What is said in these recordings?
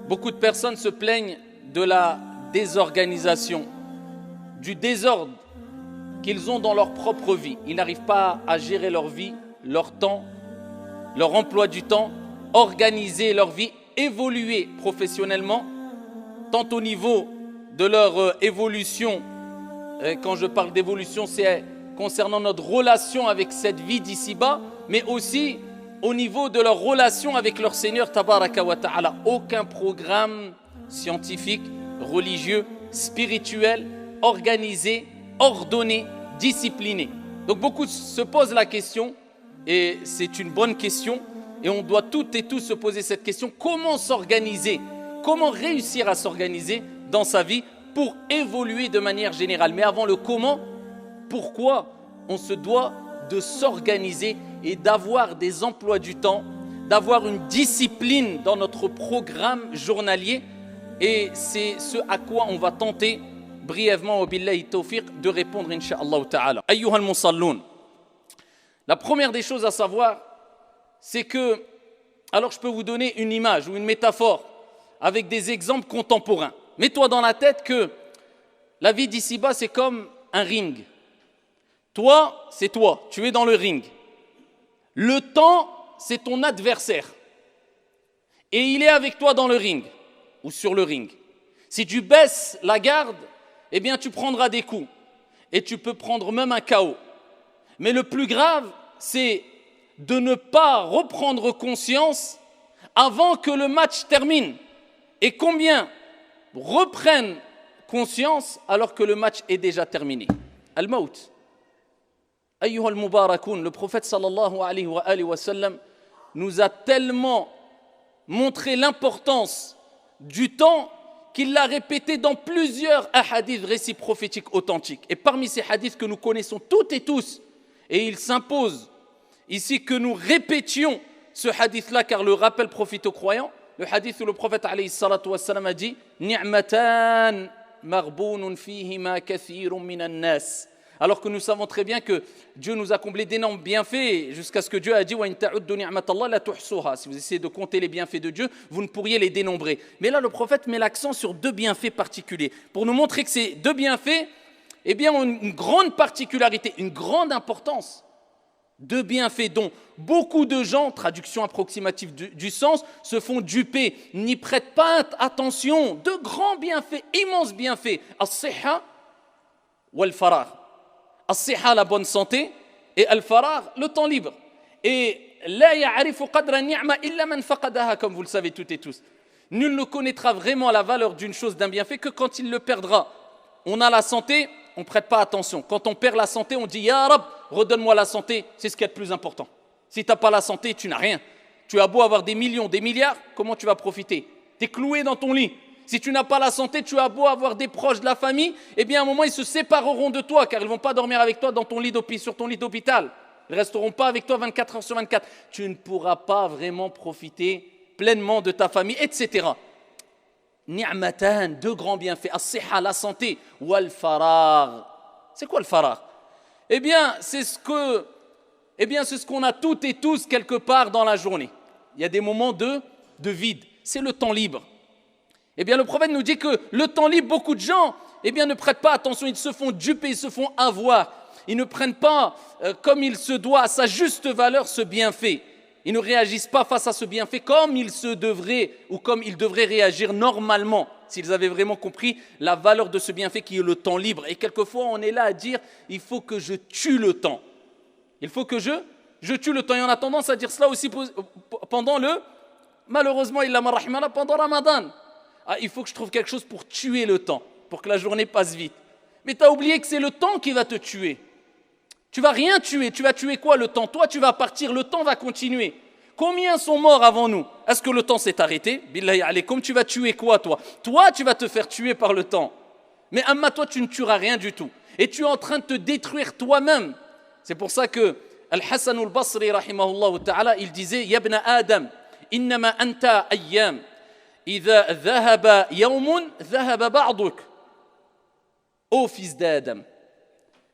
Beaucoup de personnes se plaignent de la désorganisation, du désordre qu'ils ont dans leur propre vie. Ils n'arrivent pas à gérer leur vie, leur temps, leur emploi du temps, organiser leur vie, évoluer professionnellement, tant au niveau de leur évolution. Quand je parle d'évolution, c'est concernant notre relation avec cette vie d'ici-bas, mais aussi au niveau de leur relation avec leur Seigneur Tabaraka wa Ta'ala. Aucun programme scientifique, religieux, spirituel, organisé, ordonné, discipliné. Donc beaucoup se posent la question, et c'est une bonne question, et on doit toutes et tous se poser cette question: comment s'organiser? Comment réussir à s'organiser dans sa vie pour évoluer de manière générale? Mais avant le comment, pourquoi on se doit de s'organiser et d'avoir des emplois du temps, d'avoir une discipline dans notre programme journalier. Et c'est ce à quoi on va tenter brièvement, wa billahi tawfiq, de répondre incha'Allah ta'ala. Ayyuhal musalloun. La première des choses à savoir, c'est que, alors je peux vous donner une image ou une métaphore avec des exemples contemporains. Mets-toi dans la tête que la vie d'ici-bas, c'est comme un ring. Toi, c'est toi, tu es dans le ring. Le temps, c'est ton adversaire. Et il est avec toi dans le ring, ou sur le ring. Si tu baisses la garde, eh bien tu prendras des coups. Et tu peux prendre même un KO. Mais le plus grave, c'est de ne pas reprendre conscience avant que le match termine. Et combien reprennent conscience alors que le match est déjà terminé? Al-Maut. Ayyuha al-Mubarakoun, le prophète sallallahu alayhi wa sallam nous a tellement montré l'importance du temps qu'il l'a répété dans plusieurs hadiths, récits prophétiques authentiques. Et parmi ces hadiths que nous connaissons toutes et tous, et il s'impose ici que nous répétions ce hadith-là, car le rappel profite aux croyants, le hadith où le prophète alayhi salatu wa sallam a dit « Ni'matan marbounun fihima kathirun minan nas » alors que nous savons très bien que Dieu nous a comblé d'énormes bienfaits, jusqu'à ce que Dieu a dit « Si vous essayez de compter les bienfaits de Dieu, vous ne pourriez les dénombrer. » Mais là, le prophète met l'accent sur deux bienfaits particuliers, pour nous montrer que ces deux bienfaits, eh bien, ont une grande particularité, une grande importance. Deux bienfaits dont beaucoup de gens, traduction approximative du sens, se font duper, n'y prêtent pas attention. Deux grands bienfaits, immenses bienfaits, as-sihha wal-farar. As-siha, la bonne santé, et al-farar, le temps libre. Et la ya'rifu qadra ni'ma illa man faqadaha, comme vous le savez toutes et tous. Nul ne connaîtra vraiment la valeur d'une chose, d'un bienfait, que quand il le perdra. On a la santé, on ne prête pas attention. Quand on perd la santé, on dit Ya Rab, redonne-moi la santé, c'est ce qui est le plus important. Si tu n'as pas la santé, tu n'as rien. Tu as beau avoir des millions, des milliards, comment tu vas profiter? Tu es cloué dans ton lit. Si tu n'as pas la santé, tu as beau avoir des proches de la famille, eh bien à un moment ils se sépareront de toi, car ils ne vont pas dormir avec toi dans ton lit sur ton lit d'hôpital. Ils ne resteront pas avec toi 24 heures sur 24. Tu ne pourras pas vraiment profiter pleinement de ta famille, etc. Ni'matan, deux grands bienfaits. As-siha, la santé. Wal farar. C'est quoi le farar? Eh bien, c'est ce qu'on a toutes et tous quelque part dans la journée. Il y a des moments de vide. C'est le temps libre. Eh bien, le prophète nous dit que le temps libre, beaucoup de gens, eh bien, ne prêtent pas attention, ils se font duper, ils se font avoir. Ils ne prennent pas, comme il se doit, à sa juste valeur, ce bienfait. Ils ne réagissent pas face à ce bienfait comme il se devrait, ou comme ils devraient réagir normalement, s'ils avaient vraiment compris la valeur de ce bienfait qui est le temps libre. Et quelquefois, on est là à dire, il faut que je tue le temps. Il faut que je tue le temps. Et on a tendance à dire cela aussi pendant malheureusement, pendant Ramadan. Ah, il faut que je trouve quelque chose pour tuer le temps, pour que la journée passe vite. Mais tu as oublié que c'est le temps qui va te tuer. Tu vas rien tuer. Tu vas tuer quoi, le temps? Toi, tu vas partir, le temps va continuer. Combien sont morts avant nous? Est-ce que le temps s'est arrêté? Billahi alaykoum, tu vas tuer quoi, toi? Toi, tu vas te faire tuer par le temps. Mais amma, toi, tu ne tueras rien du tout. Et tu es en train de te détruire toi-même. C'est pour ça que Al-Hassan al-Basri, rahimahullah ta'ala, il disait « Yabna Adam, innama anta ayyam. إذا ذهب يوم ذهب بعضك. Ô fils d'Adam,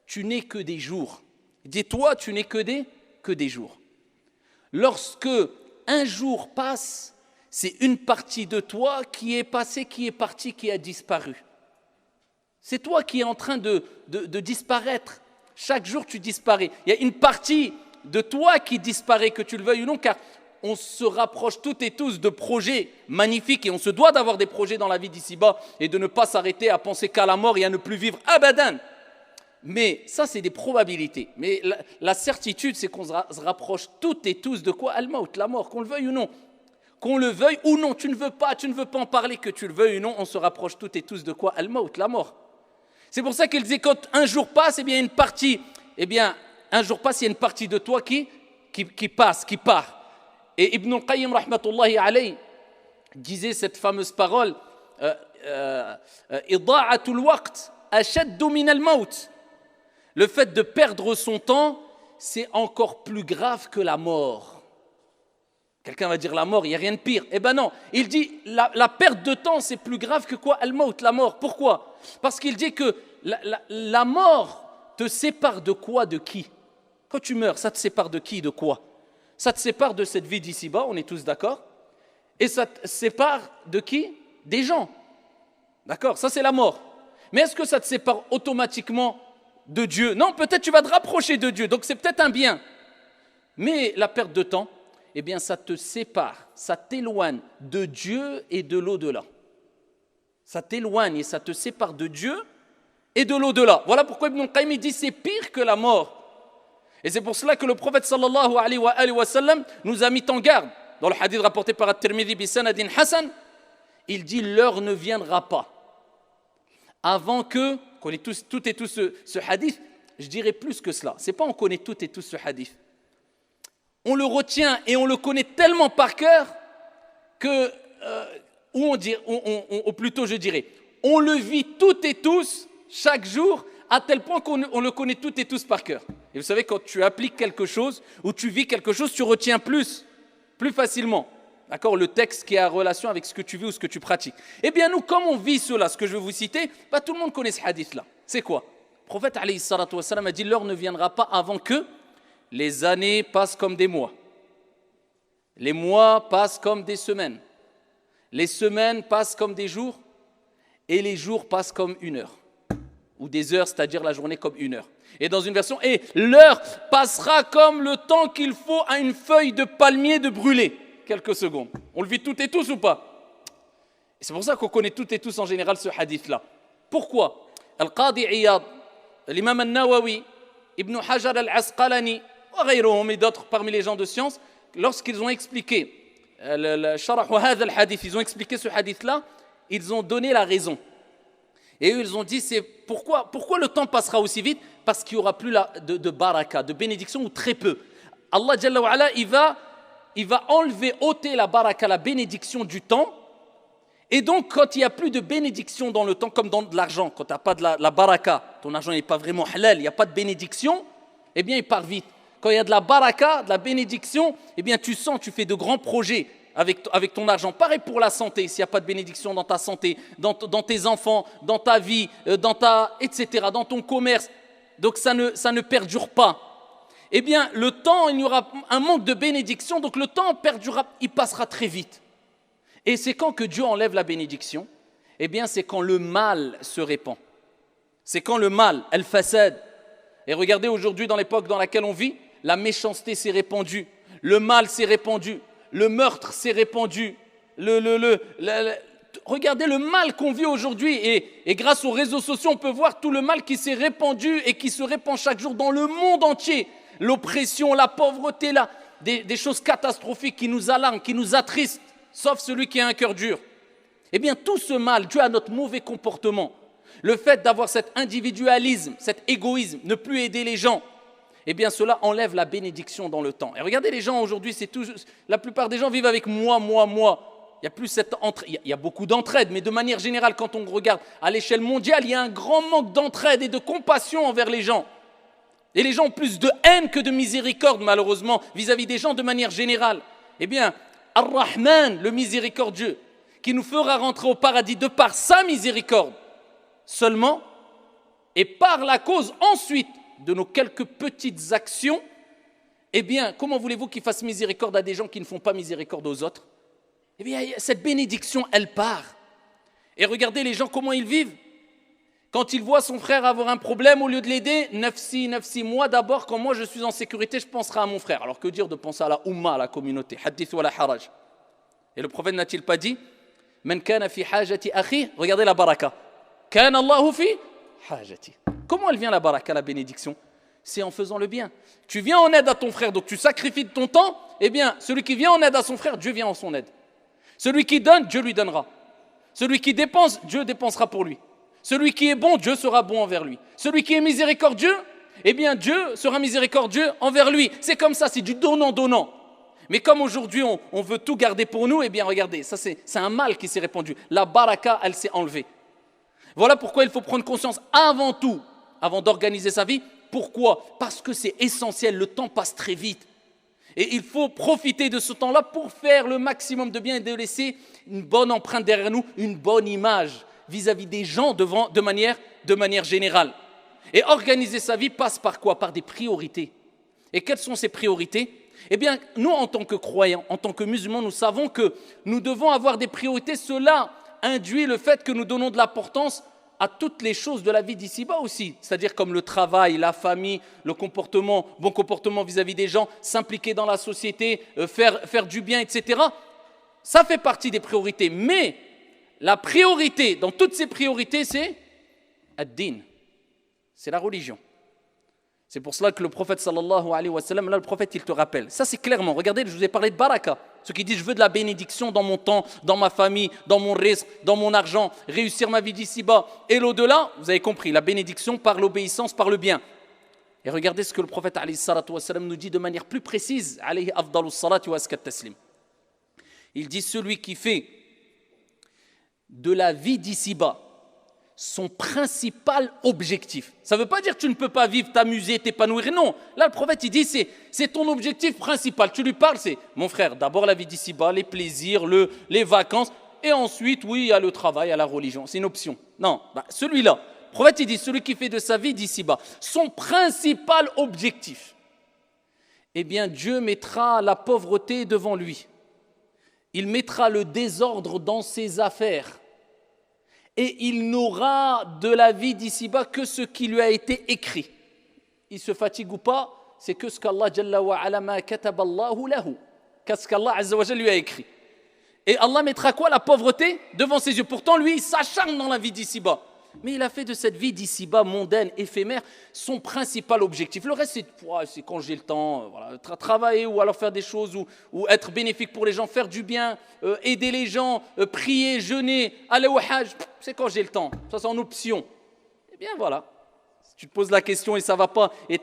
tu n'es que des jours. Dis-toi, tu n'es que des jours. Lorsque un jour passe, c'est une partie de toi qui est passée, qui est partie, qui a disparu. C'est toi qui es en train de disparaître. Chaque jour, tu disparais. Il y a une partie de toi qui disparaît, que tu le veuilles ou non, car on se rapproche toutes et tous de projets magnifiques et on se doit d'avoir des projets dans la vie d'ici-bas et de ne pas s'arrêter à penser qu'à la mort et à ne plus vivre abadan. Mais ça, c'est des probabilités. Mais la certitude, c'est qu'on se rapproche toutes et tous de quoi? Al-Maut, la mort, qu'on le veuille ou non. Qu'on le veuille ou non, tu ne veux pas en parler, que tu le veuilles ou non, on se rapproche toutes et tous de quoi? Al-Maut, la mort. C'est pour ça qu'il disait quand un jour passe, il y a une partie de toi qui passe, qui part. Et Ibn al-Qayyim, rahmatullahi alayhi, disait cette fameuse parole Ida'atul waqt ashaddu min al-maut. Le fait de perdre son temps, c'est encore plus grave que la mort. Quelqu'un va dire la mort, il n'y a rien de pire. Eh ben non, il dit la perte de temps, c'est plus grave que quoi? Al-maut, la mort. Pourquoi? Parce qu'il dit que la mort te sépare de quoi, de qui? Quand tu meurs, ça te sépare de qui, de quoi? Ça te sépare de cette vie d'ici-bas, on est tous d'accord. Et ça te sépare de qui? Des gens. D'accord? Ça, c'est la mort. Mais est-ce que ça te sépare automatiquement de Dieu? Non, peut-être tu vas te rapprocher de Dieu, donc c'est peut-être un bien. Mais la perte de temps, eh bien, ça te sépare, ça t'éloigne de Dieu et de l'au-delà. Ça t'éloigne et ça te sépare de Dieu et de l'au-delà. Voilà pourquoi Ibn al-Qayyim dit c'est pire que la mort. Et c'est pour cela que le prophète sallallahu alayhi wa sallam nous a mis en garde. Dans le hadith rapporté par At-Tirmidhi bi sanadin hasan, il dit l'heure ne viendra pas avant que, on connaît toutes et tous ce hadith, je dirais plus que cela. C'est pas on connaît toutes et tous ce hadith. On le retient et on le connaît tellement par cœur que, ou plutôt je dirais, on le vit toutes et tous chaque jour à tel point qu'on le connaît toutes et tous par cœur. Et vous savez, quand tu appliques quelque chose ou tu vis quelque chose, tu retiens plus facilement. D'accord, le texte qui a relation avec ce que tu vis ou ce que tu pratiques. Eh bien, nous, comme on vit cela, ce que je vais vous citer, tout le monde connaît ce hadith-là. C'est quoi? Le prophète alayhi salatu wa salam a dit l'heure ne viendra pas avant que les années passent comme des mois. Les mois passent comme des semaines. Les semaines passent comme des jours. Et les jours passent comme une heure. Ou des heures, c'est-à-dire la journée comme une heure. Et dans une version, et l'heure passera comme le temps qu'il faut à une feuille de palmier de brûler. Quelques secondes. On le vit toutes et tous ou pas? Et c'est pour ça qu'on connaît toutes et tous en général ce hadith-là. Pourquoi? Al-Qadi Iyad, l'imam al-Nawawi, Ibn Hajar al-Asqalani, et d'autres parmi les gens de science, lorsqu'ils ont expliqué ils ont expliqué ce hadith-là, ils ont donné la raison. Et eux, ils ont dit, c'est pourquoi le temps passera aussi vite? Parce qu'il n'y aura plus de baraka, de bénédiction, ou très peu. Allah Jalla wa Ala, il va enlever, ôter la baraka, la bénédiction du temps. Et donc, quand il n'y a plus de bénédiction dans le temps, comme dans de l'argent, quand tu n'as pas de la baraka, ton argent n'est pas vraiment halal, il n'y a pas de bénédiction, eh bien, il part vite. Quand il y a de la baraka, de la bénédiction, eh bien, tu fais de grands projets avec ton argent. Pareil pour la santé, s'il n'y a pas de bénédiction dans ta santé, dans tes enfants, dans ta vie, etc., dans ton commerce, donc ça ne perdure pas. Eh bien, le temps, il y aura un manque de bénédiction, donc le temps perdurera, il passera très vite. Et c'est quand que Dieu enlève la bénédiction? Eh bien, c'est quand le mal se répand. C'est quand le mal, al-fasad. Et regardez aujourd'hui, dans l'époque dans laquelle on vit, la méchanceté s'est répandue, le mal s'est répandu, le meurtre s'est répandu. Regardez le mal qu'on vit aujourd'hui. Et grâce aux réseaux sociaux, on peut voir tout le mal qui s'est répandu et qui se répand chaque jour dans le monde entier. L'oppression, la pauvreté, des choses catastrophiques qui nous alarment, qui nous attristent, sauf celui qui a un cœur dur. Eh bien, tout ce mal, dû à notre mauvais comportement, le fait d'avoir cet individualisme, cet égoïsme, ne plus aider les gens, eh bien, cela enlève la bénédiction dans le temps. Et regardez les gens aujourd'hui, la plupart des gens vivent avec moi. Il y a plus cette il y a beaucoup d'entraide, mais de manière générale, quand on regarde à l'échelle mondiale, il y a un grand manque d'entraide et de compassion envers les gens. Et les gens ont plus de haine que de miséricorde, malheureusement, vis-à-vis des gens de manière générale. Eh bien, Ar-Rahman, le miséricordieux, qui nous fera rentrer au paradis de par sa miséricorde seulement, et par la cause ensuite de nos quelques petites actions, eh bien, comment voulez-vous qu'il fasse miséricorde à des gens qui ne font pas miséricorde aux autres? eh bien, cette bénédiction, elle part. Et regardez les gens, comment ils vivent. Quand ils voient son frère avoir un problème, au lieu de l'aider, nafsi, moi d'abord, quand moi je suis en sécurité, je penserai à mon frère. Alors que dire de penser à la umma, à la communauté, hadith wa la haraj. Et le prophète n'a-t-il pas dit, man kana fi hajati akhi, regardez la baraka, kana Allahu fi hajati. Comment elle vient la baraka, la bénédiction? C'est en faisant le bien. Tu viens en aide à ton frère, donc tu sacrifies de ton temps, eh bien, celui qui vient en aide à son frère, Dieu vient en son aide. Celui qui donne, Dieu lui donnera. Celui qui dépense, Dieu dépensera pour lui. Celui qui est bon, Dieu sera bon envers lui. Celui qui est miséricordieux, eh bien Dieu sera miséricordieux envers lui. C'est comme ça, c'est du donnant-donnant. Mais comme aujourd'hui on veut tout garder pour nous, eh bien regardez, ça c'est un mal qui s'est répandu. La baraka, elle s'est enlevée. Voilà pourquoi il faut prendre conscience avant tout, avant d'organiser sa vie. Pourquoi? Parce que c'est essentiel, le temps passe très vite. Et il faut profiter de ce temps-là pour faire le maximum de bien et de laisser une bonne empreinte derrière nous, une bonne image vis-à-vis des gens de manière générale. Et organiser sa vie passe par quoi? Par des priorités. Et quelles sont ces priorités? Eh bien, nous, en tant que croyants, en tant que musulmans, nous savons que nous devons avoir des priorités. Cela induit le fait que nous donnons de l'importance à toutes les choses de la vie d'ici-bas aussi, c'est-à-dire comme le travail, la famille, le comportement, bon comportement vis-à-vis des gens, s'impliquer dans la société, faire du bien, etc. Ça fait partie des priorités, mais la priorité, dans toutes ces priorités, c'est ad-din, c'est la religion. C'est pour cela que le prophète sallallahu alayhi wa sallam, là le prophète il te rappelle. Ça c'est clairement, regardez, je vous ai parlé de baraka. Ceux qui disent je veux de la bénédiction dans mon temps, dans ma famille, dans mon risque, dans mon argent, réussir ma vie d'ici-bas et l'au-delà, vous avez compris, la bénédiction par l'obéissance, par le bien. Et regardez ce que le prophète alayhi salatu wa sallam nous dit de manière plus précise, alayhi afdalus salatu wa askat taslim. Il dit celui qui fait de la vie d'ici-bas son principal objectif. Ça ne veut pas dire que tu ne peux pas vivre, t'amuser, t'épanouir. Non. Là, le prophète, il dit, c'est ton objectif principal. Tu lui parles, c'est, mon frère, d'abord la vie d'ici-bas, les plaisirs, les vacances, et ensuite, oui, il y a le travail, il y a la religion. C'est une option. Non, celui-là. Le prophète, il dit, celui qui fait de sa vie d'ici-bas son principal objectif, eh bien, Dieu mettra la pauvreté devant lui. Il mettra le désordre dans ses affaires. Et il n'aura de la vie d'ici-bas que ce qui lui a été écrit. Il se fatigue ou pas, c'est que ce qu'Allah Jalla wa ala ma kataballahu lahu, qu'est-ce qu'Allah Azza wa Jalla lui a écrit. Et Allah mettra quoi? La pauvreté devant ses yeux. Pourtant lui, il s'acharne dans la vie d'ici-bas. Mais il a fait de cette vie d'ici-bas mondaine, éphémère, son principal objectif. Le reste, c'est quand j'ai le temps, voilà, travailler ou alors faire des choses ou être bénéfique pour les gens, faire du bien, aider les gens, prier, jeûner, aller au hajj. C'est quand j'ai le temps. Ça, c'est en option. Eh bien, voilà. Si tu te poses la question et ça ne va pas, et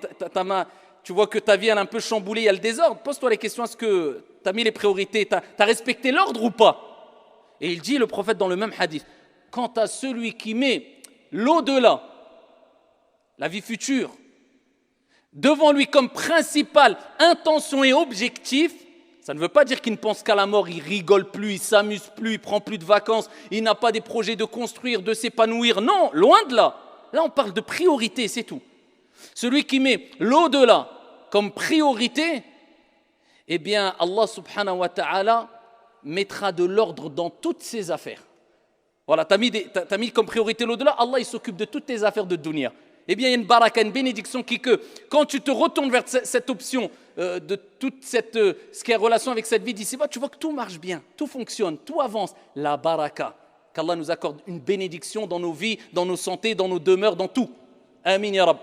tu vois que ta vie elle est un peu chamboulée, il y a le désordre, pose-toi les questions, est-ce que tu as mis les priorités, tu as respecté l'ordre ou pas? Et il dit, le prophète, dans le même hadith, quant à celui qui met l'au-delà, la vie future, devant lui comme principale intention et objectif, ça ne veut pas dire qu'il ne pense qu'à la mort, il rigole plus, il s'amuse plus, il prend plus de vacances, il n'a pas des projets de construire, de s'épanouir. Non, loin de là. Là, on parle de priorité, c'est tout. Celui qui met l'au-delà comme priorité, eh bien, Allah subhanahu wa ta'ala mettra de l'ordre dans toutes ses affaires. Voilà, t'as mis comme priorité l'au-delà, Allah il s'occupe de toutes tes affaires de dunya. Eh bien, il y a une baraka, une bénédiction quand tu te retournes vers cette option de toute ce qui est en relation avec cette vie d'ici-bas, tu vois que tout marche bien, tout fonctionne, tout avance. La baraka, qu'Allah nous accorde une bénédiction dans nos vies, dans nos santé, dans nos demeures, dans tout. Amin ya Rab.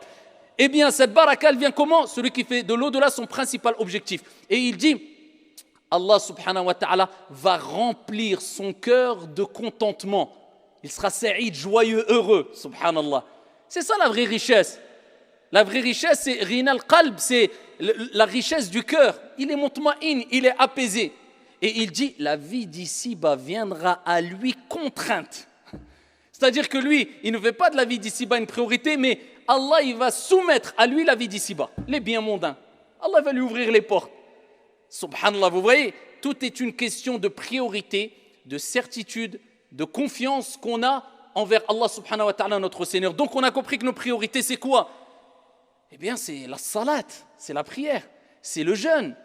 Eh bien, cette baraka, elle vient comment? Celui qui fait de l'au-delà son principal objectif. Et il dit, Allah subhanahu wa ta'ala va remplir son cœur de contentement. Il sera sa'id, joyeux, heureux, subhanallah. C'est ça la vraie richesse. La vraie richesse, c'est ghina al-qalb, c'est la richesse du cœur. Il est mutma'in, il est apaisé. Et il dit, la vie d'ici-bas viendra à lui contrainte. C'est-à-dire que lui, il ne fait pas de la vie d'ici-bas une priorité, mais Allah, il va soumettre à lui la vie d'ici-bas, les biens mondains. Allah va lui ouvrir les portes. Subhanallah, vous voyez, tout est une question de priorité, de certitude, de confiance qu'on a envers Allah subhanahu wa ta'ala, notre Seigneur. Donc on a compris que nos priorités, c'est quoi? Eh bien, c'est la salat, c'est la prière, c'est le jeûne,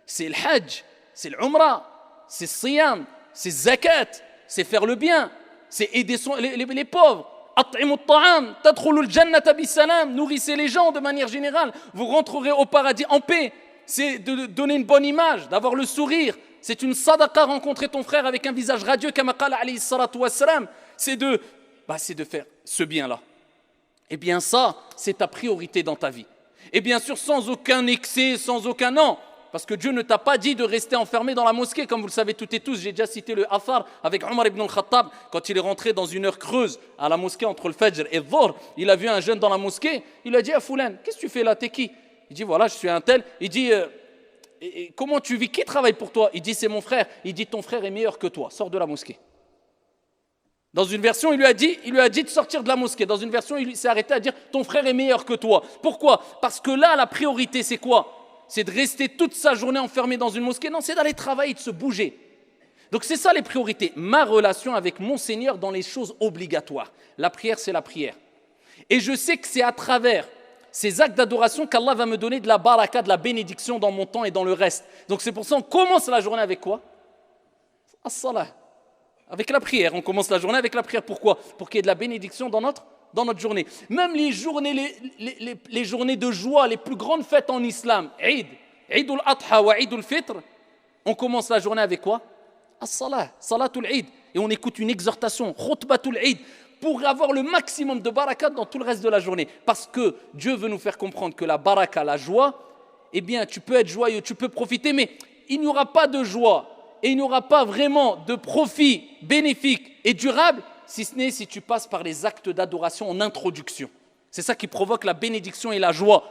c'est le hajj, c'est l'umrah, c'est le siyam, c'est zakat, c'est faire le bien, c'est aider les pauvres. At'imut ta'am, tadkhulul jannata bisalam, nourrissez les gens de manière générale, vous rentrerez au paradis en paix. C'est de donner une bonne image, d'avoir le sourire. C'est une sadaqa, rencontrer ton frère avec un visage radieux, kama qala alayhi salatu wassalam. C'est de faire ce bien-là. Eh bien ça, c'est ta priorité dans ta vie. Et bien sûr, sans aucun excès, sans aucun non. Parce que Dieu ne t'a pas dit de rester enfermé dans la mosquée, comme vous le savez toutes et tous. J'ai déjà cité le Athar avec Omar ibn al-Khattab, quand il est rentré dans une heure creuse à la mosquée entre le Fajr et le Dhuhr. Il a vu un jeune dans la mosquée, il a dit à Foulan, qu'est-ce que tu fais là, t'es qui? Il dit voilà, je suis un tel. Il dit comment tu vis, qui travaille pour toi? Il dit c'est mon frère. Il dit ton frère est meilleur que toi, sors de la mosquée. Dans une version, il lui a dit de sortir de la mosquée. Dans une version, il s'est arrêté à dire ton frère est meilleur que toi. Pourquoi? Parce que là, la priorité, c'est quoi? C'est de rester toute sa journée enfermé dans une mosquée? Non, c'est d'aller travailler, de se bouger. Donc c'est ça les priorités. Ma relation avec mon Seigneur dans les choses obligatoires. La prière, c'est la prière. Et je sais que c'est à travers ces actes d'adoration qu'Allah va me donner de la baraka, de la bénédiction dans mon temps et dans le reste. Donc c'est pour ça qu'on commence la journée avec quoi? As-salah. Avec la prière. On commence la journée avec la prière. Pourquoi? Pour qu'il y ait de la bénédiction dans notre journée. Même les journées de joie, les plus grandes fêtes en islam, Eid al-Adha wa Eid al-Fitr, on commence la journée avec quoi? As-salah, salatul Eid. Et on écoute une exhortation, khutbatul Eid, pour avoir le maximum de baraka dans tout le reste de la journée. Parce que Dieu veut nous faire comprendre que la baraka, la joie, eh bien, tu peux être joyeux, tu peux profiter, mais il n'y aura pas de joie et il n'y aura pas vraiment de profit bénéfique et durable si ce n'est si tu passes par les actes d'adoration en introduction. C'est ça qui provoque la bénédiction et la joie.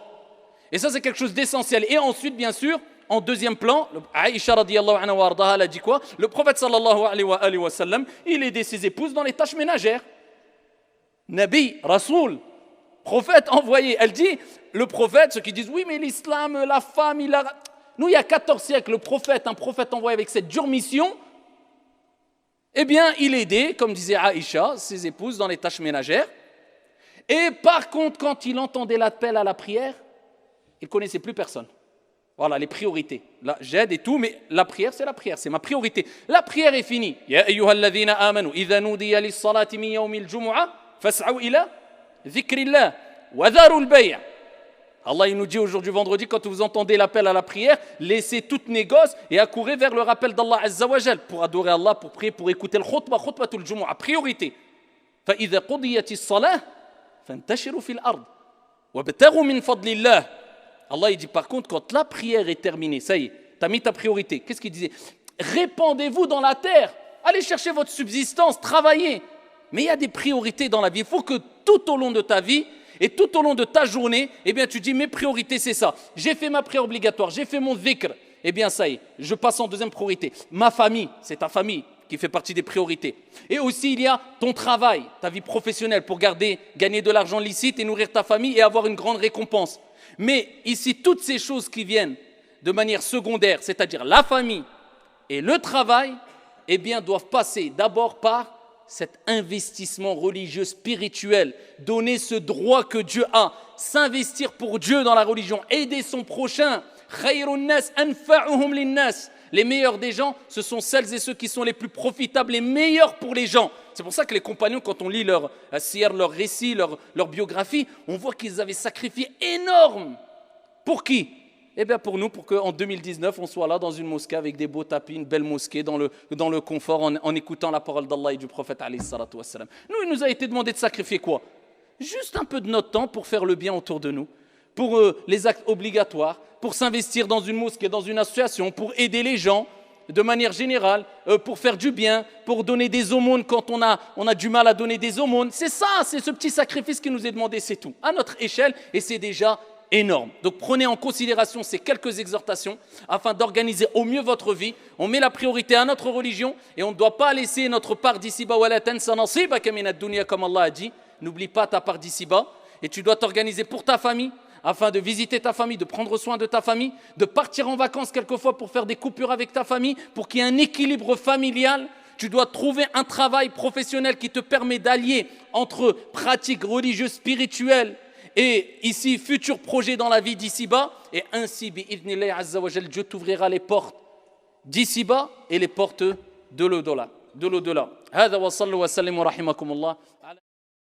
Et ça, c'est quelque chose d'essentiel. Et ensuite, bien sûr, en deuxième plan, Aïcha radiyallahu anha wa ardaha, elle a dit quoi? Le prophète sallallahu alayhi wa sallam, il aidait ses épouses dans les tâches ménagères. Nabi, Rasoul, prophète envoyé. Elle dit, le prophète, ceux qui disent, oui, mais l'islam, la femme, il a... Nous, il y a 14 siècles, un prophète envoyé avec cette dure mission, eh bien, il aidait, comme disait Aïcha, ses épouses dans les tâches ménagères. Et par contre, quand il entendait l'appel à la prière, il ne connaissait plus personne. Voilà, les priorités. Là, j'aide et tout, mais la prière, c'est ma priorité. La prière est finie. Ya ayyuhalladhina amanu, idha nudiya lis-salati min yawmil jumu'ah, fas'au ila dhikrillah wa dharul bay'. Allah il nous dit aujourd'hui vendredi, quand vous entendez l'appel à la prière, laissez toutes négoces et accourez vers le rappel d'Allah Azza wa Jal pour adorer Allah, pour prier, pour écouter le khutbatul jumu'ah, priorité. Fa idha qudiyatis salah fantashiru fil ard wabtaghu min fadlillah. Allah il dit par contre, quand la prière est terminée, ça y est, tu as mis ta priorité. Qu'est-ce qu'il disait? Répandez-vous dans la terre, allez chercher votre subsistance, travaillez. Mais il y a des priorités dans la vie. Il faut que tout au long de ta vie et tout au long de ta journée, eh bien tu dis mes priorités c'est ça. J'ai fait ma prière obligatoire, j'ai fait mon dhikr. Eh bien ça y est, je passe en deuxième priorité. Ma famille, c'est ta famille qui fait partie des priorités. Et aussi il y a ton travail, ta vie professionnelle pour gagner de l'argent licite et nourrir ta famille et avoir une grande récompense. Mais ici, toutes ces choses qui viennent de manière secondaire, c'est-à-dire la famille et le travail, eh bien, doivent passer d'abord par cet investissement religieux, spirituel, donner ce droit que Dieu a, s'investir pour Dieu dans la religion, aider son prochain. Khayrun nas anfa'uhum linnas. Les meilleurs des gens, ce sont celles et ceux qui sont les plus profitables, les meilleurs pour les gens. C'est pour ça que les compagnons, quand on lit leur récit, leur biographie, on voit qu'ils avaient sacrifié énorme. Pour qui? Eh bien pour nous, pour qu'en 2019, on soit là dans une mosquée avec des beaux tapis, une belle mosquée, dans le confort, en écoutant la parole d'Allah et du prophète alayhi salatu wassalam. Nous, il nous a été demandé de sacrifier quoi? Juste un peu de notre temps pour faire le bien autour de nous, pour les actes obligatoires, pour s'investir dans une mosquée, dans une association, pour aider les gens de manière générale, pour faire du bien, pour donner des aumônes quand on a du mal à donner des aumônes. C'est ça, c'est ce petit sacrifice qui nous est demandé, c'est tout, à notre échelle, et c'est déjà énorme. Donc prenez en considération ces quelques exhortations afin d'organiser au mieux votre vie. On met la priorité à notre religion et on ne doit pas laisser notre part d'ici-bas. Wa la tansa nasibaka min ad-dunya, comme Allah a dit. N'oublie pas ta part d'ici-bas. Et tu dois t'organiser pour ta famille, afin de visiter ta famille, de prendre soin de ta famille, de partir en vacances quelquefois pour faire des coupures avec ta famille, pour qu'il y ait un équilibre familial. Tu dois trouver un travail professionnel qui te permet d'allier entre pratiques religieuses, spirituelles, et ici, futur projet dans la vie d'ici-bas, et ainsi, bi'idhnillahi azza wa jal, Dieu t'ouvrira les portes d'ici-bas et les portes de l'au-delà. هذا وصلوا وسلموا رحمكم الله.